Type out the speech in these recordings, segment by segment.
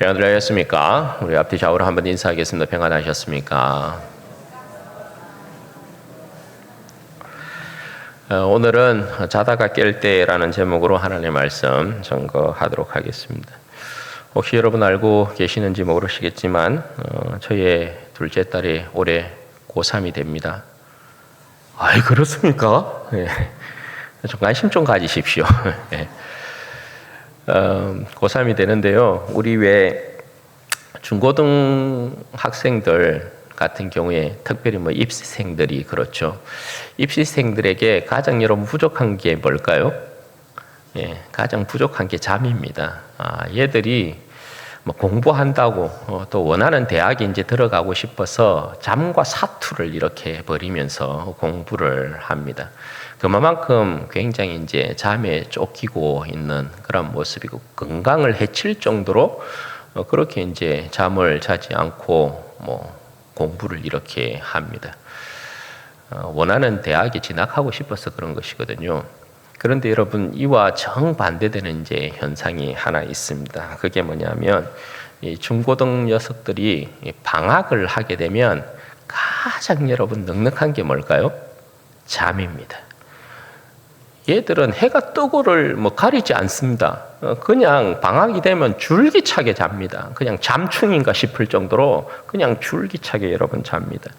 평안들 하셨습니까? 우리 앞뒤 좌우로 한번 인사하겠습니다. 평안하셨습니까? 오늘은 자다가 깰 때라는 제목으로 하나님의 말씀 전거하도록 하겠습니다. 혹시 여러분 알고 계시는지 모르시겠지만 저의 둘째 딸이 올해 고3이 됩니다. 아이 그렇습니까? 네. 좀 관심 좀 가지십시오. 네. 고3이 되는데요. 우리 왜 중고등 학생들 같은 경우에 특별히 입시생들이 그렇죠. 입시생들에게 가장 여러분 부족한 게 뭘까요? 예, 가장 부족한 게 잠입니다. 얘들이 공부한다고 또 원하는 대학에 이제 들어가고 싶어서 잠과 사투를 이렇게 벌이면서 공부를 합니다. 그만큼 굉장히 이제 잠에 쫓기고 있는 그런 모습이고 건강을 해칠 정도로 그렇게 이제 잠을 자지 않고 공부를 이렇게 합니다. 원하는 대학에 진학하고 싶어서 그런 것이거든요. 그런데 여러분 이와 정반대되는 이제 현상이 하나 있습니다. 그게 뭐냐면 이 중고등 녀석들이 방학을 하게 되면 가장 여러분 넉넉한 게 뭘까요? 잠입니다. 얘들은 해가 뜨고를 가리지 않습니다. 그냥 방학이 되면 줄기차게 잡니다. 그냥 잠충인가 싶을 정도로 그냥 줄기차게 여러분 잡니다.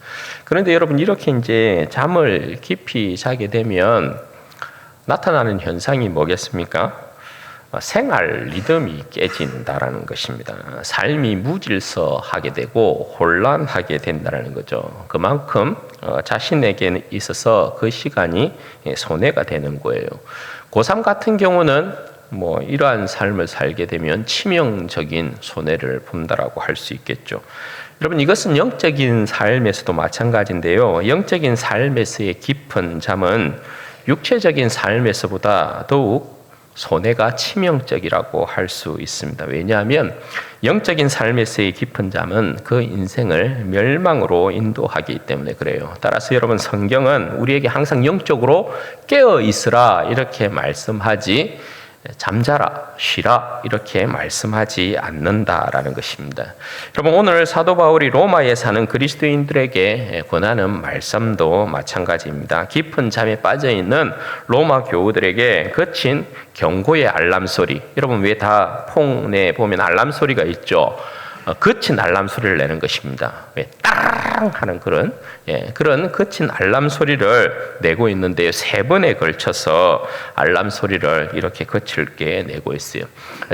그런데 여러분 이렇게 이제 잠을 깊이 자게 되면 나타나는 현상이 뭐겠습니까? 생활 리듬이 깨진다라는 것입니다. 삶이 무질서하게 되고 혼란하게 된다는 거죠. 그만큼 자신에게 있어서 그 시간이 손해가 되는 거예요. 고3 같은 경우는 이러한 삶을 살게 되면 치명적인 손해를 본다라고 할 수 있겠죠. 여러분 이것은 영적인 삶에서도 마찬가지인데요. 영적인 삶에서의 깊은 잠은 육체적인 삶에서보다 더욱 손해가 치명적이라고 할 수 있습니다. 왜냐하면 영적인 삶에서의 깊은 잠은 그 인생을 멸망으로 인도하기 때문에 그래요. 따라서 여러분 성경은 우리에게 항상 영적으로 깨어 있으라 이렇게 말씀하지 잠자라, 쉬라 이렇게 말씀하지 않는다라는 것입니다. 여러분 오늘 사도 바울이 로마에 사는 그리스도인들에게 권하는 말씀도 마찬가지입니다. 깊은 잠에 빠져있는 로마 교우들에게 거친 경고의 알람 소리. 여러분 왜 다 폰에 보면 알람 소리가 있죠? 거친 알람 소리를 내는 것입니다. 왜 따랑 하는 그런 거친 알람 소리를 내고 있는데요. 3번에 걸쳐서 알람 소리를 이렇게 거칠게 내고 있어요.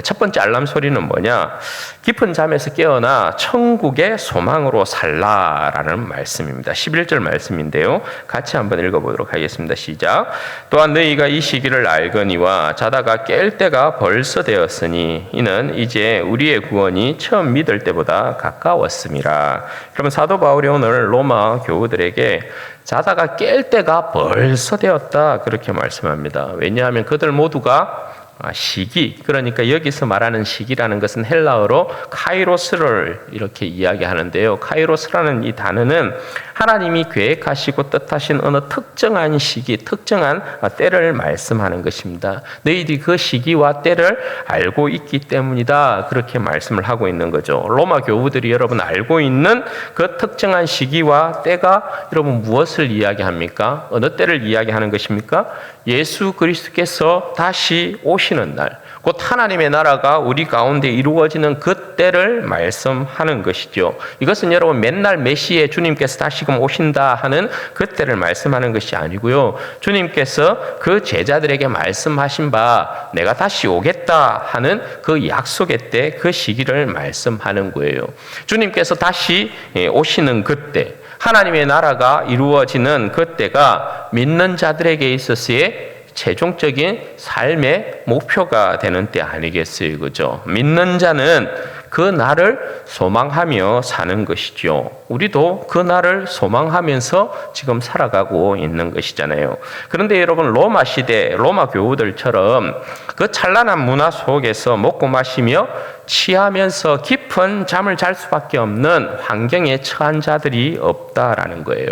첫 번째 알람 소리는 뭐냐? 깊은 잠에서 깨어나 천국의 소망으로 살라라는 말씀입니다. 11절 말씀인데요. 같이 한번 읽어보도록 하겠습니다. 시작. 또한 너희가 이 시기를 알거니와 자다가 깰 때가 벌써 되었으니 이는 이제 우리의 구원이 처음 믿을 때보다 가까웠음이라. 그러면 사도 바울이 오늘 로마 교우들에게 자다가 깰 때가 벌써 되었다 그렇게 말씀합니다. 왜냐하면 그들 모두가 시기, 그러니까 여기서 말하는 시기라는 것은 헬라어로 카이로스를 이렇게 이야기하는데요. 카이로스라는 이 단어는 하나님이 계획하시고 뜻하신 어느 특정한 시기, 특정한 때를 말씀하는 것입니다. 너희들이 그 시기와 때를 알고 있기 때문이다 그렇게 말씀을 하고 있는 거죠. 로마 교우들이 여러분 알고 있는 그 특정한 시기와 때가 여러분 무엇을 이야기합니까? 어느 때를 이야기하는 것입니까? 예수 그리스도께서 다시 오시는 날, 곧 하나님의 나라가 우리 가운데 이루어지는 그 때를 말씀하는 것이죠. 이것은 여러분 맨날 메시에 주님께서 다시금 오신다 하는 그 때를 말씀하는 것이 아니고요. 주님께서 그 제자들에게 말씀하신 바 내가 다시 오겠다 하는 그 약속의 때, 그 시기를 말씀하는 거예요. 주님께서 다시 오시는 그때, 하나님의 나라가 이루어지는 그때가 믿는 자들에게 있어서의 최종적인 삶의 목표가 되는 때 아니겠어요, 그죠? 믿는 자는 그 날을 소망하며 사는 것이죠. 우리도 그 날을 소망하면서 지금 살아가고 있는 것이잖아요. 그런데 여러분 로마 시대, 로마 교우들처럼 그 찬란한 문화 속에서 먹고 마시며 취하면서 깊은 잠을 잘 수밖에 없는 환경에 처한 자들이 없다라는 거예요.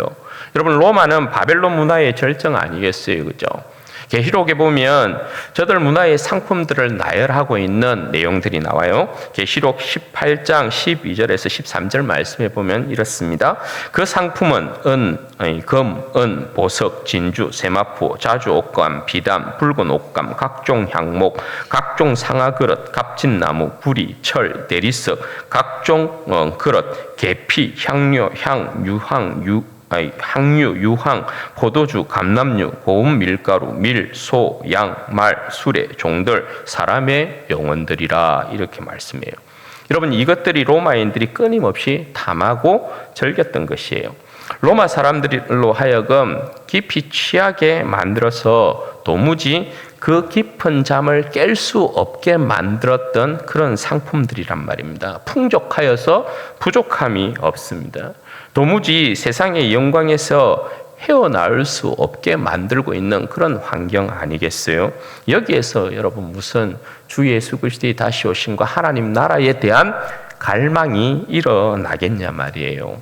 여러분 로마는 바벨론 문화의 절정 아니겠어요, 그죠? 계시록에 보면 저들 문화의 상품들을 나열하고 있는 내용들이 나와요. 계시록 18장 12절에서 13절 말씀에 보면 이렇습니다. 그 상품은 금, 은, 보석, 진주, 세마포, 자주 옷감, 비담, 붉은 옷감, 각종 향목, 각종 상아그릇, 갑진나무, 구리, 철, 대리석, 각종 그릇, 계피, 향료, 향, 항유, 유황, 포도주, 감람류, 고운 밀가루, 밀, 소, 양, 말, 수레, 종들, 사람의 영혼들이라 이렇게 말씀해요. 여러분 이것들이 로마인들이 끊임없이 탐하고 즐겼던 것이에요. 로마 사람들로 하여금 깊이 취하게 만들어서 도무지 그 깊은 잠을 깰 수 없게 만들었던 그런 상품들이란 말입니다. 풍족하여서 부족함이 없습니다. 도무지 세상의 영광에서 헤어나올 수 없게 만들고 있는 그런 환경 아니겠어요? 여기에서 여러분 무슨 주 예수 그리스도의 다시 오심과 하나님 나라에 대한 갈망이 일어나겠냐 말이에요.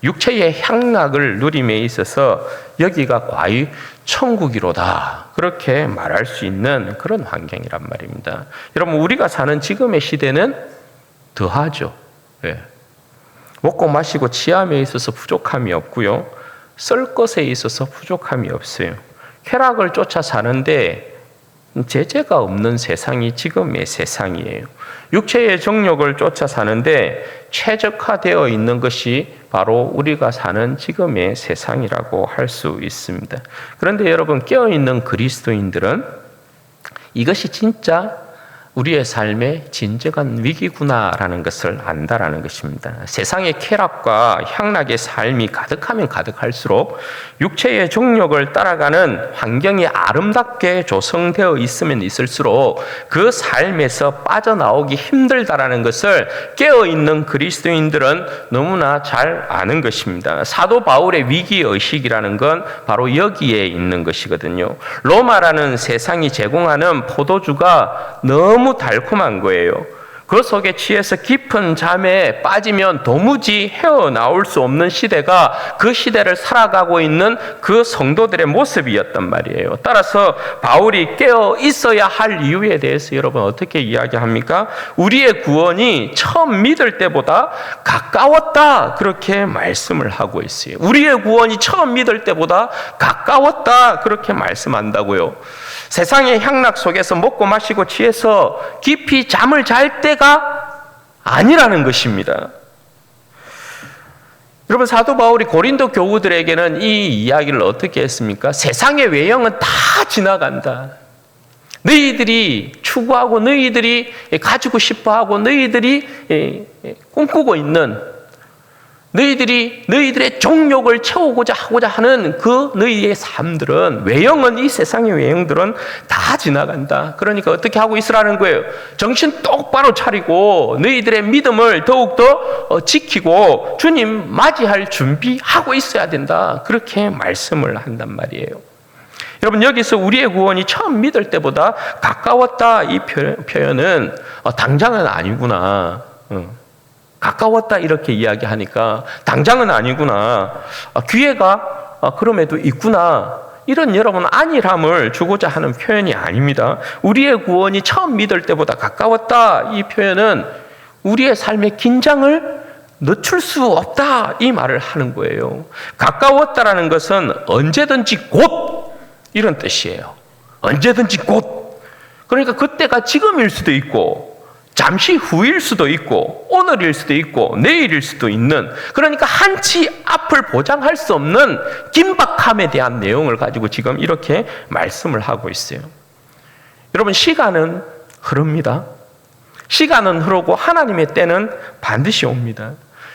육체의 향락을 누림에 있어서 여기가 과히 천국이로다 그렇게 말할 수 있는 그런 환경이란 말입니다. 여러분 우리가 사는 지금의 시대는 더하죠. 예. 먹고 마시고 취함에 있어서 부족함이 없고요. 쓸 것에 있어서 부족함이 없어요. 쾌락을 쫓아 사는데 제재가 없는 세상이 지금의 세상이에요. 육체의 정욕을 쫓아 사는데 최적화되어 있는 것이 바로 우리가 사는 지금의 세상이라고 할 수 있습니다. 그런데 여러분 깨어있는 그리스도인들은 이것이 진짜 우리의 삶의 진정한 위기구나라는 것을 안다라는 것입니다. 세상의 쾌락과 향락의 삶이 가득하면 가득할수록 육체의 정욕을 따라가는 환경이 아름답게 조성되어 있으면 있을수록 그 삶에서 빠져나오기 힘들다라는 것을 깨어있는 그리스도인들은 너무나 잘 아는 것입니다. 사도 바울의 위기의식이라는 건 바로 여기에 있는 것이거든요. 로마라는 세상이 제공하는 포도주가 너무 달콤한 거예요. 그 속에 취해서 깊은 잠에 빠지면 도무지 헤어나올 수 없는 시대가 그 시대를 살아가고 있는 그 성도들의 모습이었단 말이에요. 따라서 바울이 깨어 있어야 할 이유에 대해서 여러분 어떻게 이야기합니까? 우리의 구원이 처음 믿을 때보다 가까웠다 그렇게 말씀을 하고 있어요. 우리의 구원이 처음 믿을 때보다 가까웠다 그렇게 말씀한다고요. 세상의 향락 속에서 먹고 마시고 취해서 깊이 잠을 잘 때가 아니라는 것입니다. 여러분 사도 바울이 고린도 교우들에게는 이 이야기를 어떻게 했습니까? 세상의 외형은 다 지나간다. 너희들이 추구하고 너희들이 가지고 싶어하고 너희들이 꿈꾸고 있는 너희들이 너희들의 정욕을 채우고자 하고자 하는 그 너희의 삶들은 외형은 이 세상의 외형들은 다 지나간다. 그러니까 어떻게 하고 있으라는 거예요? 정신 똑바로 차리고 너희들의 믿음을 더욱더 지키고 주님 맞이할 준비하고 있어야 된다. 그렇게 말씀을 한단 말이에요. 여러분 여기서 우리의 구원이 처음 믿을 때보다 가까웠다 이 표현은 당장은 아니구나. 가까웠다 이렇게 이야기하니까 당장은 아니구나. 기회가 그럼에도 있구나. 이런 여러분 안일함을 주고자 하는 표현이 아닙니다. 우리의 구원이 처음 믿을 때보다 가까웠다 이 표현은 우리의 삶의 긴장을 늦출 수 없다 이 말을 하는 거예요. 가까웠다라는 것은 언제든지 곧 이런 뜻이에요. 언제든지 곧. 그러니까 그때가 지금일 수도 있고 잠시 후일 수도 있고 오늘일 수도 있고 내일일 수도 있는, 그러니까 한치 앞을 보장할 수 없는 긴박함에 대한 내용을 가지고 지금 이렇게 말씀을 하고 있어요. 여러분 시간은 흐릅니다. 시간은 흐르고 하나님의 때는 반드시 옵니다.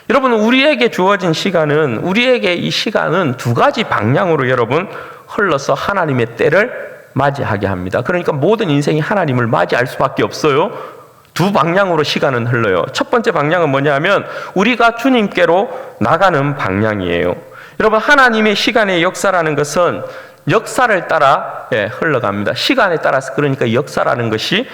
여러분 우리에게 주어진 시간은, 우리에게 이 시간은 두 가지 방향으로 여러분 흘러서 하나님의 때를 맞이하게 합니다. 그러니까 모든 인생이 하나님을 맞이할 수밖에 없어요. 두 방향으로 시간은 흘러요. 첫 번째 방향은 뭐냐면 우리가 주님께로 나가는 방향이에요. 여러분 하나님의 시간의 역사라는 것은 역사를 따라 흘러갑니다. 시간에 따라서 그러니까 역사라는 것이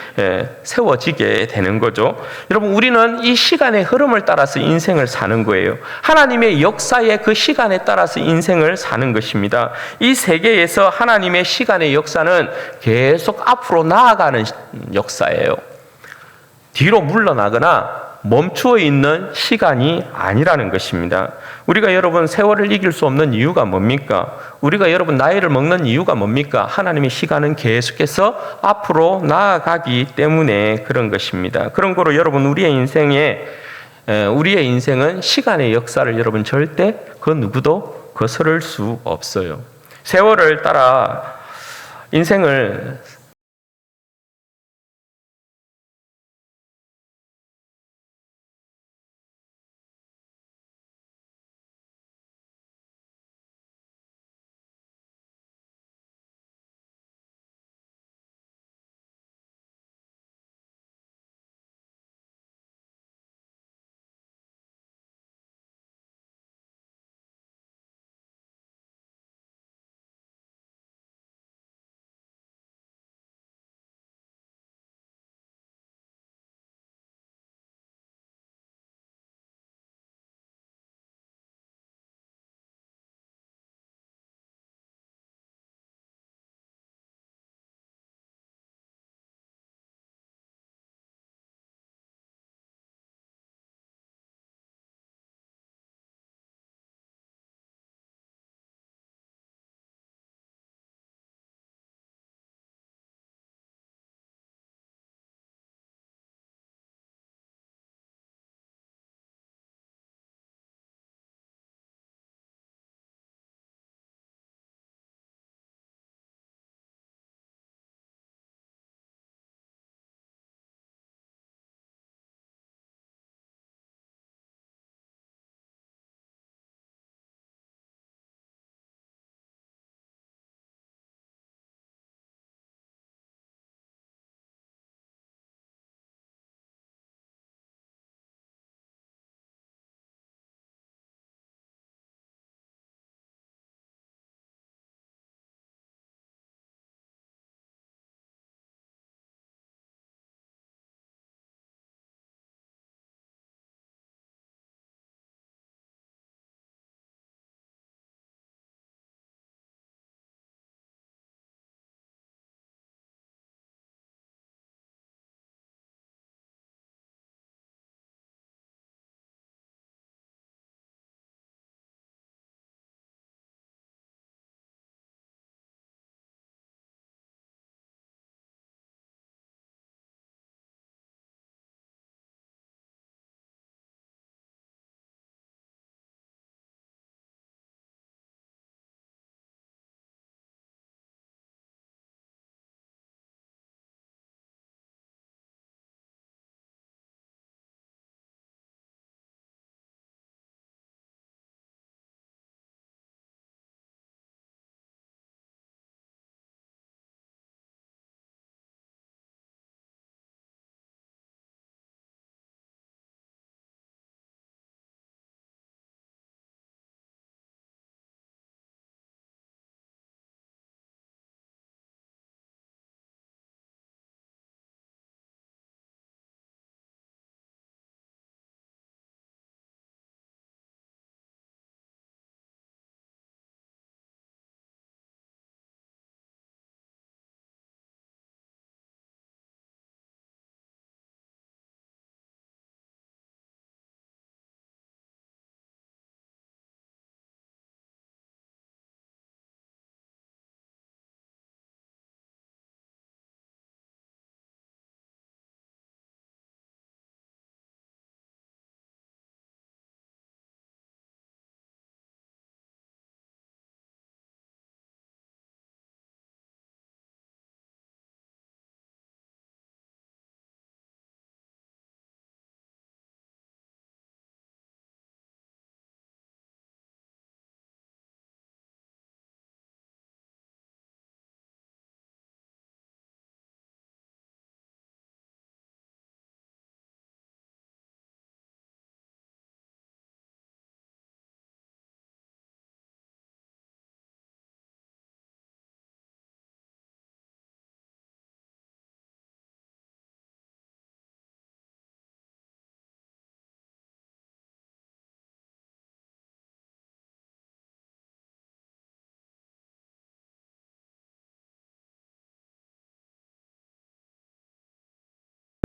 세워지게 되는 거죠. 여러분, 우리는 이 시간의 흐름을 따라서 인생을 사는 거예요. 하나님의 역사의 그 시간에 따라서 인생을 사는 것입니다. 이 세계에서 하나님의 시간의 역사는 계속 앞으로 나아가는 역사예요. 뒤로 물러나거나 멈추어 있는 시간이 아니라는 것입니다. 우리가 여러분 세월을 이길 수 없는 이유가 뭡니까? 우리가 여러분 나이를 먹는 이유가 뭡니까? 하나님의 시간은 계속해서 앞으로 나아가기 때문에 그런 것입니다. 그런 거로 여러분 우리의 인생은 시간의 역사를 여러분 절대 그 누구도 거스를 수 없어요. 세월을 따라 인생을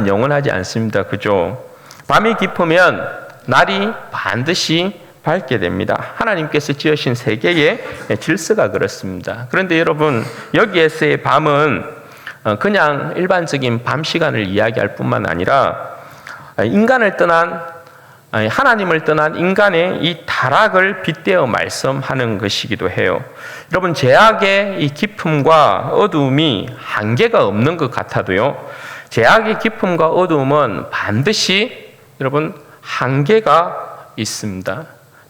영원하지 않습니다. 그죠? 밤이 깊으면 날이 반드시 밝게 됩니다. 하나님께서 지으신 세계의 질서가 그렇습니다. 그런데 여러분, 여기에서의 밤은 그냥 일반적인 밤 시간을 이야기할 뿐만 아니라 인간을 떠난, 하나님을 떠난 인간의 이 타락을 빗대어 말씀하는 것이기도 해요. 여러분, 죄악의 이 깊음과 어두움이 한계가 없는 것 같아도요, 죄악의 깊음과 어두움은 반드시 여러분 한계가 있습니다.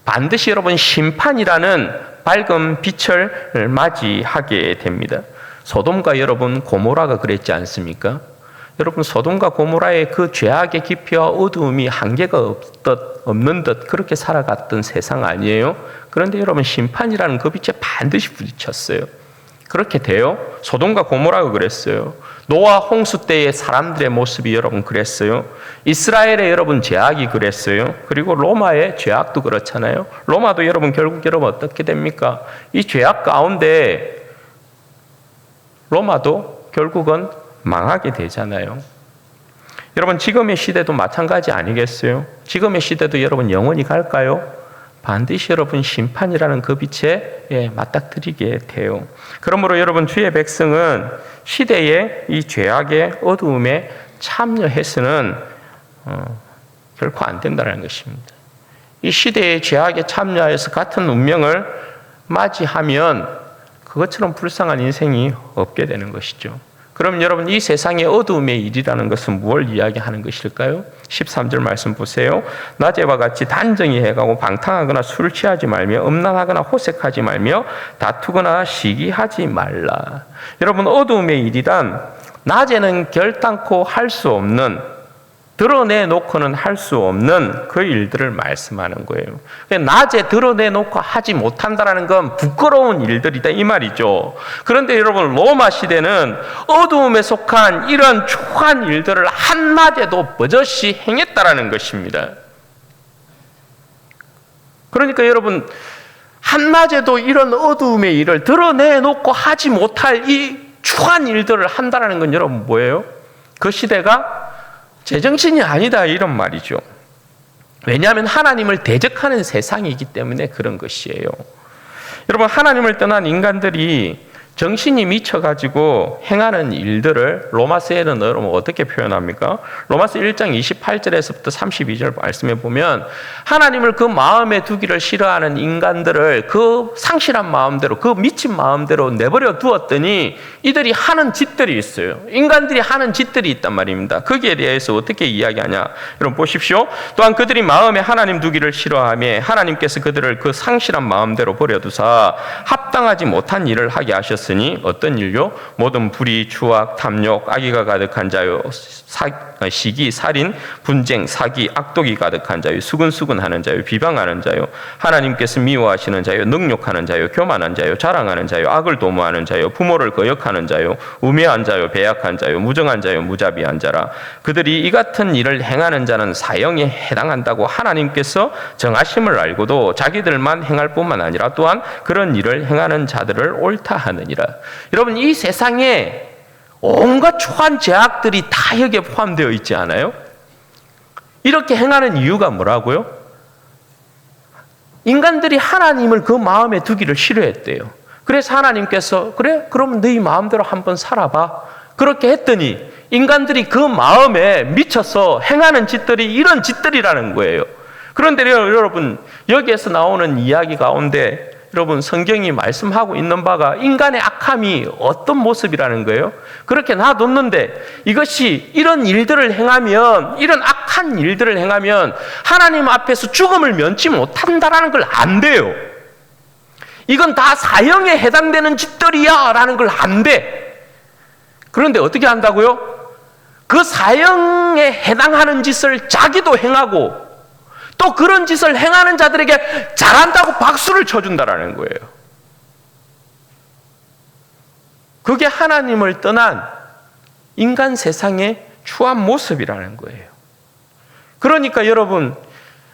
반드시 여러분 심판이라는 밝은 빛을 맞이하게 됩니다. 소돔과 여러분 고모라가 그랬지 않습니까? 여러분, 소돔과 고모라의 그 죄악의 깊이와 어두움이 한계가 없는 듯 그렇게 살아갔던 세상 아니에요? 그런데 여러분, 심판이라는 그 빛에 반드시 부딪혔어요. 그렇게 돼요. 소돔과 고모라가 그랬어요. 노아 홍수 때의 사람들의 모습이 여러분 그랬어요. 이스라엘의 여러분 죄악이 그랬어요. 그리고 로마의 죄악도 그렇잖아요. 로마도 여러분 결국 여러분 어떻게 됩니까? 이 죄악 가운데 로마도 결국은 망하게 되잖아요. 여러분, 지금의 시대도 마찬가지 아니겠어요? 지금의 시대도 여러분 영원히 갈까요? 반드시 여러분 심판이라는 그 빛에 맞닥뜨리게 돼요. 그러므로 여러분, 주의 백성은 시대의 이 죄악의 어두움에 참여해서는 결코 안 된다는 것입니다. 이 시대의 죄악에 참여해서 같은 운명을 맞이하면 그것처럼 불쌍한 인생이 없게 되는 것이죠. 그럼 여러분, 이 세상의 어두움의 일이라는 것은 무엇을 이야기하는 것일까요? 13절 말씀 보세요. 낮에와 같이 단정히 해가고 방탕하거나 술을 취하지 말며 음란하거나 호색하지 말며 다투거나 시기하지 말라. 여러분, 어두움의 일이란 낮에는 결단코 할 수 없는, 드러내놓고는 할 수 없는 그 일들을 말씀하는 거예요. 낮에 드러내놓고 하지 못한다는 건 부끄러운 일들이다 이 말이죠. 그런데 여러분, 로마 시대는 어두움에 속한 이런 초한 일들을 한낮에도 버젓이 행했다라는 것입니다. 그러니까 여러분, 한낮에도 이런 어두움의 일을 드러내놓고 하지 못할 이 초한 일들을 한다는 건 여러분 뭐예요? 그 시대가 제정신이 아니다 이런 말이죠. 왜냐하면 하나님을 대적하는 세상이기 때문에 그런 것이에요. 여러분, 하나님을 떠난 인간들이 정신이 미쳐가지고 행하는 일들을 로마서에는 여러분 어떻게 표현합니까? 로마서 1장 28절에서부터 32절 말씀에 보면 하나님을 그 마음에 두기를 싫어하는 인간들을 그 상실한 마음대로, 그 미친 마음대로 내버려 두었더니 이들이 하는 짓들이 있어요. 인간들이 하는 짓들이 있단 말입니다. 거기에 대해서 어떻게 이야기하냐? 여러분 보십시오. 또한 그들이 마음에 하나님 두기를 싫어하며 하나님께서 그들을 그 상실한 마음대로 버려두사 합당하지 못한 일을 하게 하셨으니 어떤 일요? 모든 불의, 추악, 탐욕, 악의가 가득한 자요, 시기, 살인, 분쟁, 사기, 악독이 가득한 자요, 수근수근하는 자요, 비방하는 자요, 하나님께서 미워하시는 자요, 능욕하는 자요, 교만한 자요, 자랑하는 자요, 악을 도모하는 자요, 부모를 거역하는 자요, 우매한 자요, 배약한 자요, 무정한 자요, 무자비한 자라. 그들이 이 같은 일을 행하는 자는 사형에 해당한다고 하나님께서 정하심을 알고도 자기들만 행할 뿐만 아니라 또한 그런 일을 행하는 자들을 옳다 하느니라. 여러분, 이 세상에 온갖 초한 죄악들이 다 여기에 포함되어 있지 않아요? 이렇게 행하는 이유가 뭐라고요? 인간들이 하나님을 그 마음에 두기를 싫어했대요. 그래서 하나님께서 그래? 그럼 너희 마음대로 한번 살아봐. 그렇게 했더니 인간들이 그 마음에 미쳐서 행하는 짓들이 이런 짓들이라는 거예요. 그런데 여러분, 여기에서 나오는 이야기 가운데 여러분, 성경이 말씀하고 있는 바가 인간의 악함이 어떤 모습이라는 거예요? 그렇게 놔뒀는데 이것이 이런 일들을 행하면, 이런 악한 일들을 행하면 하나님 앞에서 죽음을 면치 못한다라는 걸 안대요. 이건 다 사형에 해당되는 짓들이야 라는 걸 안대. 그런데 어떻게 한다고요? 그 사형에 해당하는 짓을 자기도 행하고 또 그런 짓을 행하는 자들에게 잘한다고 박수를 쳐준다라는 거예요. 그게 하나님을 떠난 인간 세상의 추한 모습이라는 거예요. 그러니까 여러분,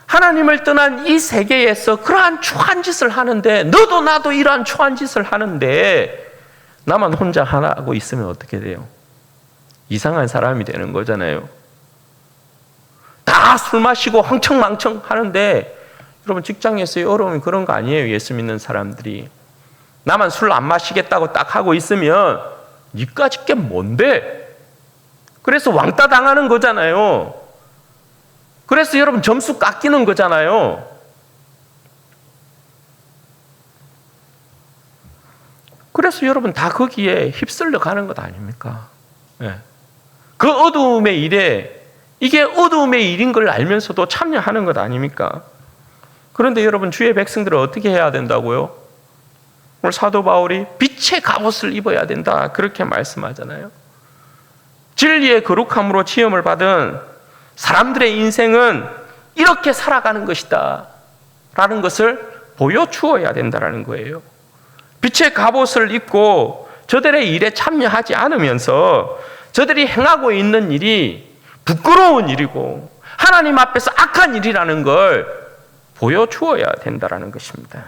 하나님을 떠난 이 세계에서 그러한 추한 짓을 하는데, 너도 나도 이러한 추한 짓을 하는데 나만 혼자 하고 있으면 어떻게 돼요? 이상한 사람이 되는 거잖아요. 다 술 마시고 흥청망청 하는데, 여러분 직장에서의 어려움이 그런 거 아니에요? 예수 믿는 사람들이 나만 술 안 마시겠다고 딱 하고 있으면 니까짓 게 뭔데? 그래서 왕따 당하는 거잖아요. 그래서 여러분 점수 깎이는 거잖아요. 그래서 여러분 다 거기에 휩쓸려 가는 것 아닙니까? 네. 그 어두움의 일에, 이게 어두움의 일인 걸 알면서도 참여하는 것 아닙니까? 그런데 여러분 주의 백성들은 어떻게 해야 된다고요? 오늘 사도 바울이 빛의 갑옷을 입어야 된다 그렇게 말씀하잖아요. 진리의 거룩함으로 지음을 받은 사람들의 인생은 이렇게 살아가는 것이다 라는 것을 보여주어야 된다는 거예요. 빛의 갑옷을 입고 저들의 일에 참여하지 않으면서 저들이 행하고 있는 일이 부끄러운 일이고 하나님 앞에서 악한 일이라는 걸 보여주어야 된다는 것입니다.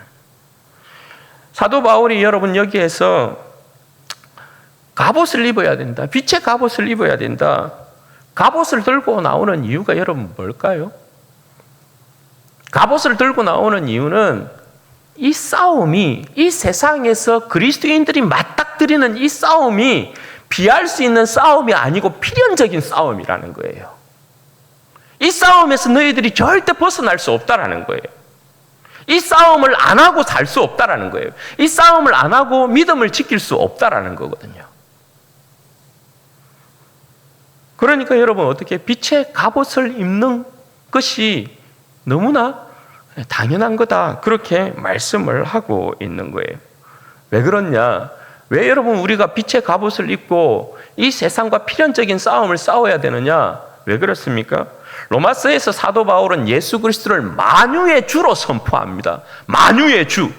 사도 바울이 여러분 여기에서 갑옷을 입어야 된다, 빛의 갑옷을 입어야 된다, 갑옷을 들고 나오는 이유가 여러분 뭘까요? 갑옷을 들고 나오는 이유는 이 싸움이, 이 세상에서 그리스도인들이 맞닥뜨리는 이 싸움이 피할 수 있는 싸움이 아니고 필연적인 싸움이라는 거예요. 이 싸움에서 너희들이 절대 벗어날 수 없다라는 거예요. 이 싸움을 안 하고 살 수 없다라는 거예요. 이 싸움을 안 하고 믿음을 지킬 수 없다라는 거거든요. 그러니까 여러분 어떻게 빛의 갑옷을 입는 것이 너무나 당연한 거다 그렇게 말씀을 하고 있는 거예요. 왜 그렇냐? 왜 여러분 우리가 빛의 갑옷을 입고 이 세상과 필연적인 싸움을 싸워야 되느냐? 왜 그렇습니까? 로마서에서 사도 바울은 예수 그리스도를 만유의 주로 선포합니다. 만유의 주.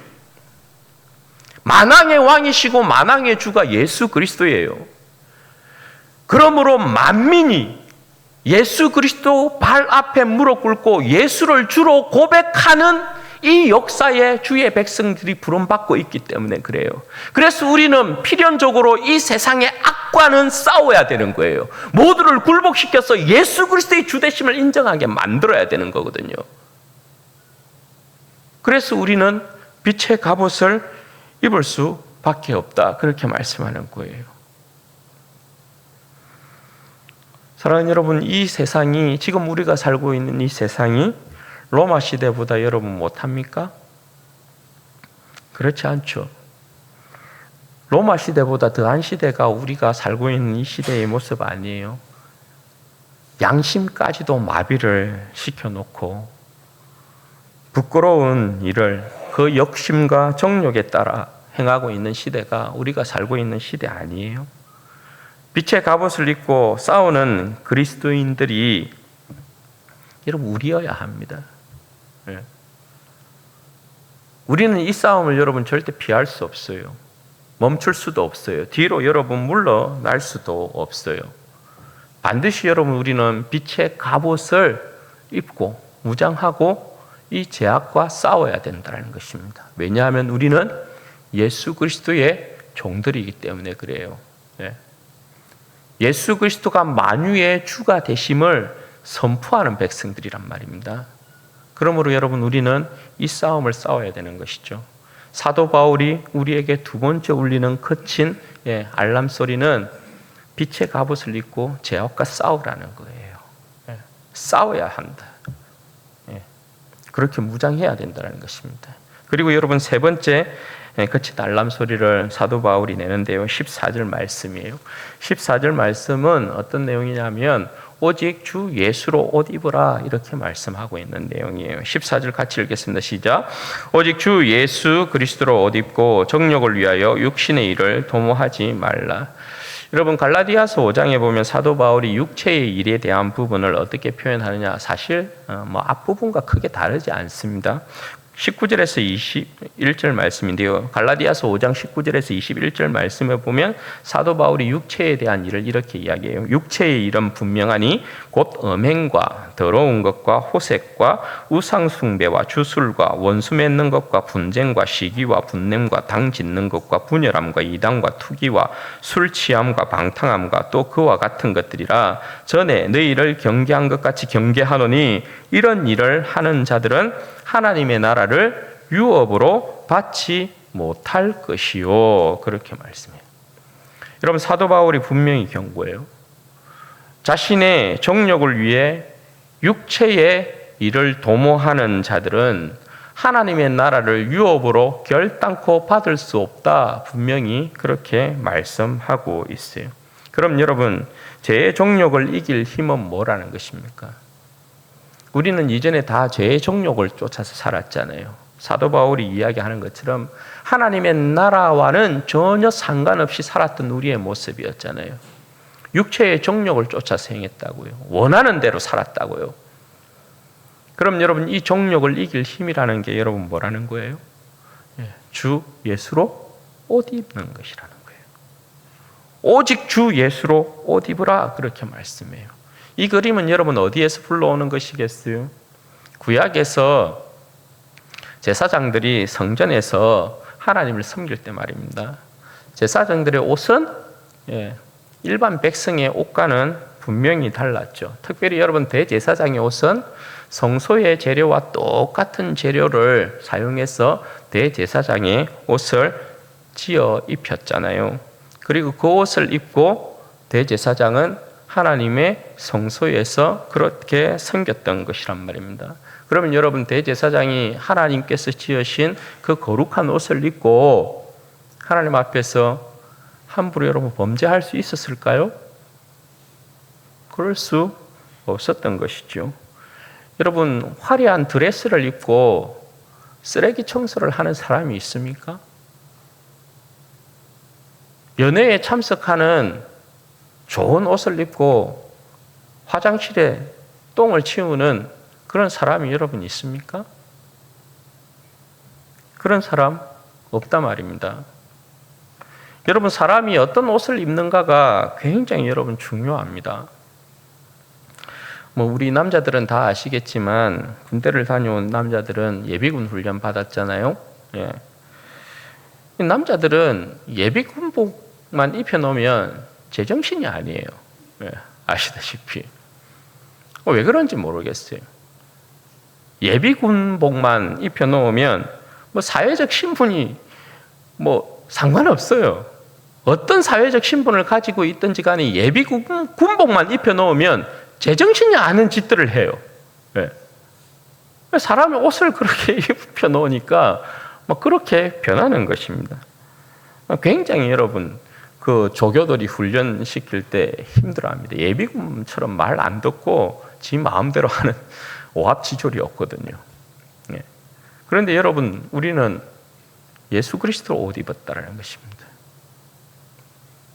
만왕의 왕이시고 만왕의 주가 예수 그리스도예요. 그러므로 만민이 예수 그리스도 발 앞에 무릎 꿇고 예수를 주로 고백하는 이 역사에 주의 백성들이 부름받고 있기 때문에 그래요. 그래서 우리는 필연적으로 이 세상의 악과는 싸워야 되는 거예요. 모두를 굴복시켜서 예수 그리스도의 주되심을 인정하게 만들어야 되는 거거든요. 그래서 우리는 빛의 갑옷을 입을 수밖에 없다 그렇게 말씀하는 거예요. 사랑하는 여러분, 이 세상이, 지금 우리가 살고 있는 이 세상이 로마 시대보다 여러분 못합니까? 그렇지 않죠. 로마 시대보다 더한 시대가 우리가 살고 있는 이 시대의 모습 아니에요. 양심까지도 마비를 시켜놓고 부끄러운 일을 그 욕심과 정욕에 따라 행하고 있는 시대가 우리가 살고 있는 시대 아니에요. 빛의 갑옷을 입고 싸우는 그리스도인들이 여러분 우리여야 합니다. 우리는 이 싸움을 여러분 절대 피할 수 없어요. 멈출 수도 없어요. 뒤로 여러분 물러날 수도 없어요. 반드시 여러분 우리는 빛의 갑옷을 입고 무장하고 이 죄악과 싸워야 된다는 것입니다. 왜냐하면 우리는 예수 그리스도의 종들이기 때문에 그래요. 예수 그리스도가 만유의 주가 되심을 선포하는 백성들이란 말입니다. 그러므로 여러분 우리는 이 싸움을 싸워야 되는 것이죠. 사도 바울이 우리에게 두 번째 울리는 거친 알람 소리는 빛의 갑옷을 입고 죄악과 싸우라는 거예요. 싸워야 한다. 그렇게 무장해야 된다는 것입니다. 그리고 여러분 세 번째 거친 알람 소리를 사도 바울이 내는데요. 14절 말씀이에요. 14절 말씀은 어떤 내용이냐면 오직 주 예수로 옷 입으라 이렇게 말씀하고 있는 내용이에요. 14절 같이 읽겠습니다. 시작. 오직 주 예수 그리스도로 옷 입고 정욕을 위하여 육신의 일을 도모하지 말라. 여러분 갈라디아서 5장에 보면 사도 바울이 육체의 일에 대한 부분을 어떻게 표현하느냐, 사실 앞부분과 크게 다르지 않습니다. 19절에서 21절 말씀인데요. 갈라디아서 5장 19절에서 21절 말씀에 보면 사도 바울이 육체에 대한 일을 이렇게 이야기해요. 육체의 일은 분명하니 곧 음행과 더러운 것과 호색과 우상숭배와 주술과 원수 맺는 것과 분쟁과 시기와 분냄과 당 짓는 것과 분열함과 이단과 투기와 술 취함과 방탕함과 또 그와 같은 것들이라. 전에 너희를 경계한 것 같이 경계하노니 이런 일을 하는 자들은 하나님의 나라를 유업으로 받지 못할 것이요. 그렇게 말씀해요. 여러분, 사도 바울이 분명히 경고해요. 자신의 정욕을 위해 육체의 일을 도모하는 자들은 하나님의 나라를 유업으로 결단코 받을 수 없다. 분명히 그렇게 말씀하고 있어요. 그럼 여러분, 죄의 정욕을 이길 힘은 뭐라는 것입니까? 우리는 이전에 다 죄의 정욕을 쫓아서 살았잖아요. 사도 바울이 이야기하는 것처럼 하나님의 나라와는 전혀 상관없이 살았던 우리의 모습이었잖아요. 육체의 정욕을 쫓아서 행했다고요. 원하는 대로 살았다고요. 그럼 여러분, 이 정욕을 이길 힘이라는 게 여러분 뭐라는 거예요? 주 예수로 옷 입는 것이라는 거예요. 오직 주 예수로 옷 입으라, 그렇게 말씀해요. 이 그림은 여러분 어디에서 불러오는 것이겠어요? 구약에서 제사장들이 성전에서 하나님을 섬길 때 말입니다. 제사장들의 옷은 일반 백성의 옷과는 분명히 달랐죠. 특별히 여러분, 대제사장의 옷은 성소의 재료와 똑같은 재료를 사용해서 대제사장의 옷을 지어 입혔잖아요. 그리고 그 옷을 입고 대제사장은 하나님의 성소에서 그렇게 섬겼던 것이란 말입니다. 그러면 여러분, 대제사장이 하나님께서 지으신 그 거룩한 옷을 입고 하나님 앞에서 함부로 여러분 범죄할 수 있었을까요? 그럴 수 없었던 것이죠. 여러분, 화려한 드레스를 입고 쓰레기 청소를 하는 사람이 있습니까? 연회에 참석하는 좋은 옷을 입고 화장실에 똥을 치우는 그런 사람이 여러분 있습니까? 그런 사람 없단 말입니다. 여러분, 사람이 어떤 옷을 입는가가 굉장히 여러분 중요합니다. 우리 남자들은 다 아시겠지만 군대를 다녀온 남자들은 예비군 훈련 받았잖아요. 남자들은 예비군복만 입혀놓으면 제정신이 아니에요. 아시다시피. 왜 그런지 모르겠어요. 예비군복만 입혀놓으면 사회적 신분이 상관없어요. 어떤 사회적 신분을 가지고 있든지 간에 예비군복만 입혀놓으면 제정신이 아닌 짓들을 해요. 사람이 옷을 그렇게 입혀놓으니까 그렇게 변하는 것입니다. 굉장히 여러분, 그 조교들이 훈련시킬 때 힘들어합니다. 예비군처럼 말 안 듣고 지 마음대로 하는 오합지졸이 없거든요. 그런데 여러분, 우리는 예수 그리스도로 옷 입었다라는 것입니다.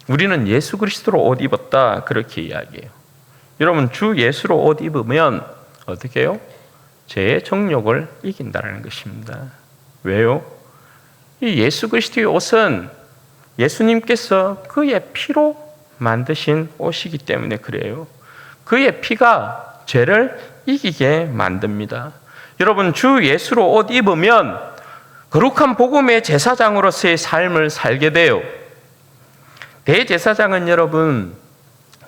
우리는 예수 그리스도로 옷 입었다, 그렇게 이야기해요. 여러분, 주 예수로 옷 입으면 어떻게 해요? 죄의 정욕을 이긴다라는 것입니다. 왜요? 이 예수 그리스도의 옷은 예수님께서 그의 피로 만드신 옷이기 때문에 그래요. 그의 피가 죄를 이기게 만듭니다. 여러분, 주 예수로 옷 입으면 거룩한 복음의 제사장으로서의 삶을 살게 돼요. 대제사장은 여러분,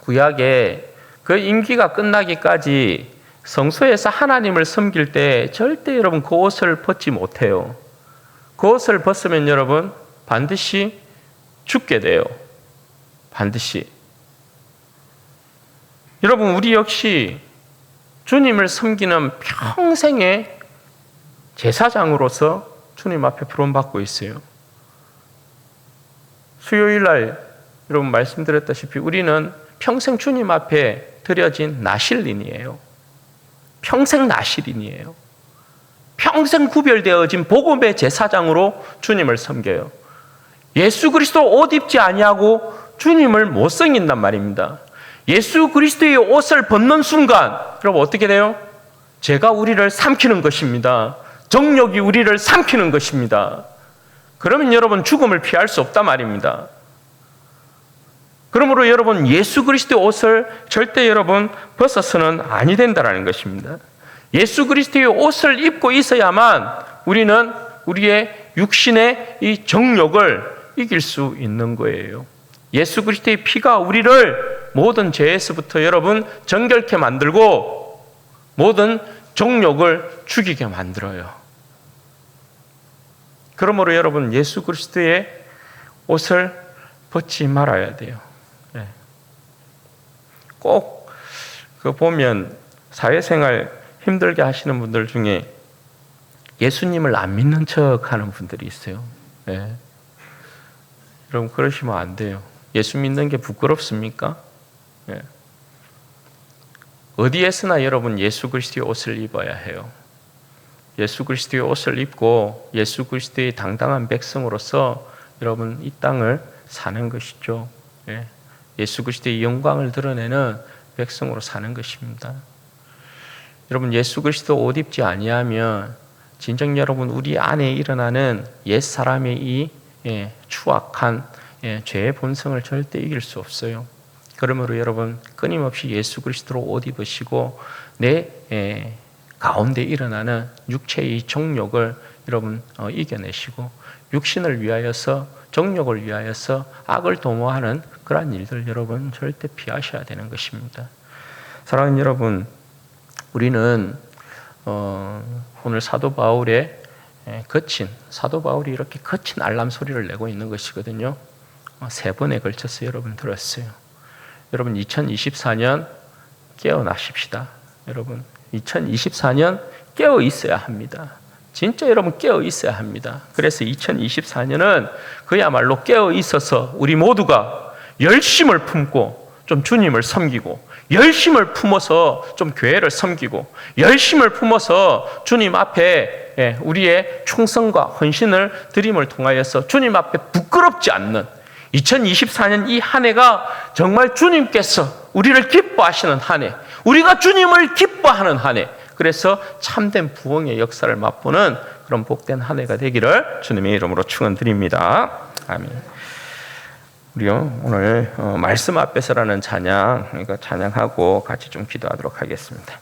구약에 그 임기가 끝나기까지 성소에서 하나님을 섬길 때 절대 여러분 그 옷을 벗지 못해요. 그 옷을 벗으면 여러분 반드시 죽게 돼요. 반드시. 여러분, 우리 역시 주님을 섬기는 평생의 제사장으로서 주님 앞에 부름받고 있어요. 수요일 날 여러분 말씀드렸다시피 우리는 평생 주님 앞에 드려진 나실인이에요. 평생 나실인이에요. 평생 구별되어진 복음의 제사장으로 주님을 섬겨요. 예수 그리스도 옷 입지 아니하고 주님을 못 섬긴단 말입니다. 예수 그리스도의 옷을 벗는 순간 여러분 어떻게 돼요? 죄가 우리를 삼키는 것입니다. 정욕이 우리를 삼키는 것입니다. 그러면 여러분 죽음을 피할 수 없단 말입니다. 그러므로 여러분 예수 그리스도의 옷을 절대 여러분 벗어서는 아니 된다라는 것입니다. 예수 그리스도의 옷을 입고 있어야만 우리는 우리의 육신의 이 정욕을 이길 수 있는 거예요. 예수 그리스도의 피가 우리를 모든 죄에서부터 여러분 정결케 만들고 모든 정욕을 죽이게 만들어요. 그러므로 여러분 예수 그리스도의 옷을 벗지 말아야 돼요. 꼭 그 보면 사회생활 힘들게 하시는 분들 중에 예수님을 안 믿는 척 하는 분들이 있어요. 여러분 그러시면 안 돼요. 예수 믿는 게 부끄럽습니까? 어디에서나 여러분 예수 그리스도의 옷을 입어야 해요. 예수 그리스도의 옷을 입고 예수 그리스도의 당당한 백성으로서 여러분 이 땅을 사는 것이죠. 예수 그리스도의 영광을 드러내는 백성으로 사는 것입니다. 여러분 예수 그리스도 옷 입지 아니하면 진정 여러분 우리 안에 일어나는 옛 사람의 이 추악한 죄의 본성을 절대 이길 수 없어요. 그러므로 여러분 끊임없이 예수 그리스도로 옷 입으시고 내 가운데 일어나는 육체의 정욕을 여러분 이겨내시고 육신을 위하여서 정욕을 위하여서 악을 도모하는 그러한 일들 여러분 절대 피하셔야 되는 것입니다. 사랑하는 여러분, 우리는 오늘 사도 바울의 사도 바울이 이렇게 거친 알람 소리를 내고 있는 것이거든요. 3번에 걸쳐서 여러분 들었어요. 여러분 2024년 깨어나십시다. 여러분 2024년 깨어 있어야 합니다. 진짜 여러분 깨어 있어야 합니다. 그래서 2024년은 그야말로 깨어 있어서 우리 모두가 열심을 품고 좀 주님을 섬기고 열심을 품어서 좀 교회를 섬기고 열심을 품어서 주님 앞에 우리의 충성과 헌신을 드림을 통하여서 주님 앞에 부끄럽지 않는 2024년 이 한 해가 정말 주님께서 우리를 기뻐하시는 한 해, 우리가 주님을 기뻐하는 한 해, 그래서 참된 부흥의 역사를 맛보는 그런 복된 한 해가 되기를 주님의 이름으로 축원드립니다. 아멘. 우리요 오늘 말씀 앞에서라는 찬양, 찬양하고 같이 좀 기도하도록 하겠습니다.